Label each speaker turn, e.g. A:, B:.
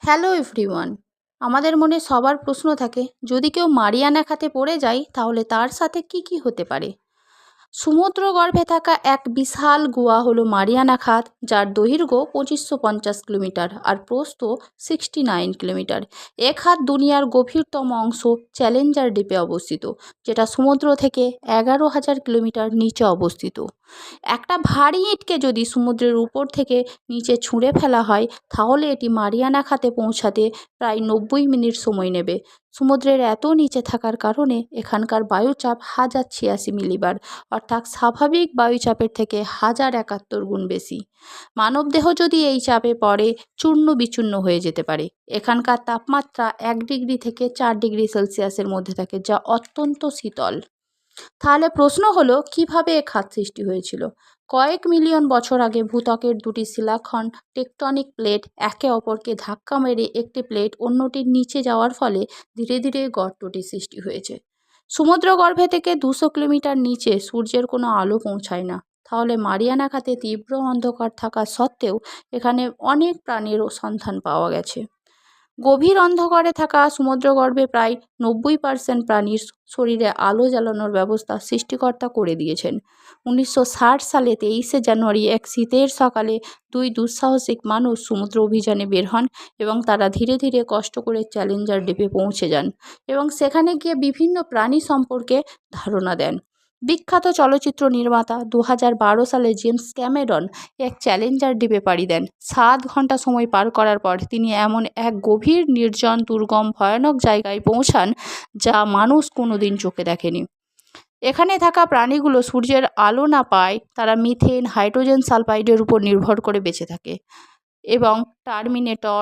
A: Hello everyone. আমাদের মনে সবার প্রশ্ন থাকে, যদি কেউ মারিয়ানা খাতে পড়ে যায় তাহলে তার সাথে কি কি হতে পারে। সমুদ্রগর্ভে থাকা এক বিশাল গুহা হলো মারিয়ানা খাত, যার দৈর্ঘ্য 2550 কিলোমিটার আর প্রস্থ 69 কিলোমিটার। এ খাত দুনিয়ার গভীরতম অংশ চ্যালেঞ্জার দ্বীপে অবস্থিত, যেটা সমুদ্র থেকে 11,000 কিলোমিটার নিচে অবস্থিত। একটা ভারী ইঁটকে যদি সমুদ্রের উপর থেকে নিচে ছুঁড়ে ফেলা হয় তাহলে এটি মারিয়ানা খাতে পৌঁছাতে প্রায় 90 মিনিট সময় নেবে। সমুদ্রের এত নিচে থাকার কারণে এখানকার বায়ুচাপ 1086 মিলিবার, অর্থাৎ স্বাভাবিক বায়ুচাপের থেকে 1071 গুণ বেশি। মানবদেহ যদি এই চাপে পড়ে চূর্ণ বিচূর্ণ হয়ে যেতে পারে। এখানকার তাপমাত্রা 1 ডিগ্রি থেকে 4 ডিগ্রি সেলসিয়াসের মধ্যে থাকে, যা অত্যন্ত শীতল। তাহলে প্রশ্ন হলো, কিভাবে এ খাত সৃষ্টি হয়েছিল। কয়েক মিলিয়ন বছর আগে ভূত্বকের দুটি শিলাখণ্ড টেকটনিক প্লেট একে অপরকে ধাক্কা মেরে একটি প্লেট অন্যটির নিচে যাওয়ার ফলে ধীরে ধীরে গর্তটি সৃষ্টি হয়েছে। সমুদ্রগর্ভে থেকে 200 কিলোমিটার নিচে সূর্যের কোনো আলো পৌঁছায় না। তাহলে মারিয়ানা খাতে তীব্র অন্ধকার থাকা সত্ত্বেও এখানে অনেক প্রাণীর সন্ধান পাওয়া গেছে। গভীর অন্ধকারে থাকা সমুদ্রগর্ভে প্রায় 90% প্রাণীর শরীরে আলো জ্বালানোর ব্যবস্থা সৃষ্টিকর্তা করে দিয়েছেন। 1960 সালে 23শে জানুয়ারি এক শীতের সকালে দুই দুঃসাহসিক মানুষ সমুদ্র অভিযানে বের হন এবং তারা ধীরে ধীরে কষ্ট করে চ্যালেঞ্জার দ্বীপে পৌঁছে যান এবং সেখানে গিয়ে বিভিন্ন প্রাণী সম্পর্কে ধারণা দেন। বিখ্যাত চলচ্চিত্র নির্মাতা 2012 সালে জেমস ক্যামেরন এক চ্যালেঞ্জার দ্বীপে পাড়ি দেন। 7 ঘন্টা সময় পার করার পর তিনি এমন এক গভীর, নির্জন, দুর্গম, ভয়ানক জায়গায় পৌঁছান যা মানুষ কোনোদিন চোখে দেখেনি। এখানে থাকা প্রাণীগুলো সূর্যের আলো না পায়, তারা মিথেন, হাইড্রোজেন সালফাইডের উপর নির্ভর করে বেঁচে থাকে এবং টার্মিনেটর